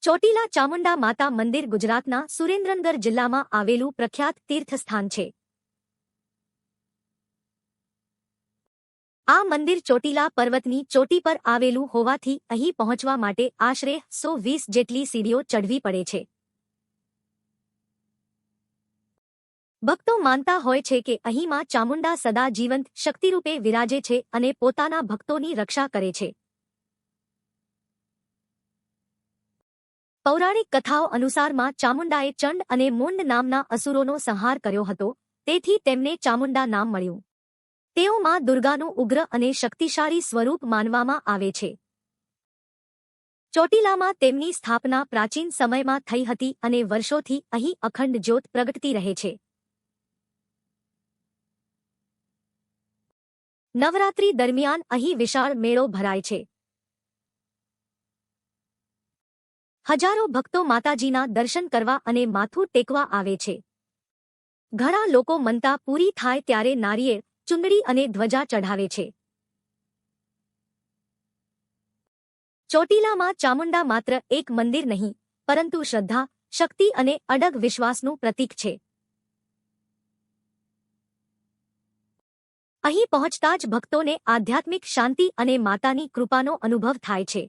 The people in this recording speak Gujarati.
ચોટીલા ચામુંડા માતા મંદિર ગુજરાતના સુરેન્દ્રનગર જિલ્લામાં આવેલું પ્રખ્યાત તીર્થસ્થાન છે. આ મંદિર ચોટીલા પર્વતની ચોટી પર આવેલું હોવાથી અહીં પહોંચવા માટે આશરે 120 જેટલી સીડીઓ ચઢવી પડે છે. ભક્તો માનતા હોય છે કે અહીં માં ચામુંડા સદા જીવંત શક્તિરૂપે વિરાજે છે અને પોતાના ભક્તોની રક્ષા કરે છે. પૌરાણિક કથાઓ અનુસાર માં ચામુંડાએ ચંડ અને મુંડ નામના અસુરોનો સંહાર કર્યો હતો, તેથી તેમને ચામુંડા નામ મળ્યું. તેઓ માં દુર્ગાનું ઉગ્ર અને શક્તિશાળી સ્વરૂપ માનવામાં આવે છે. ચોટીલામાં તેમની સ્થાપના પ્રાચીન સમયમાં થઈ હતી અને વર્ષોથી અહીં અખંડ જ્યોત પ્રગટતી રહે છે. નવરાત્રી દરમિયાન અહીં વિશાળ મેળો ભરાય છે. હજારો ભક્તો માતાજીના દર્શન કરવા અને માથું ટેકવા આવે છે. ઘણા લોકો મનતા પૂરી થાય ત્યારે નારિયેળ, ચુંદડી અને ધ્વજા ચઢાવે છે. ચોટીલામાં ચામુંડા માત્ર એક મંદિર નહીં, પરંતુ શ્રદ્ધા, શક્તિ અને અડગ વિશ્વાસનું પ્રતીક છે. અહીં પહોંચતા જ ભક્તોને આધ્યાત્મિક શાંતિ અને માતાની કૃપાનો અનુભવ થાય છે.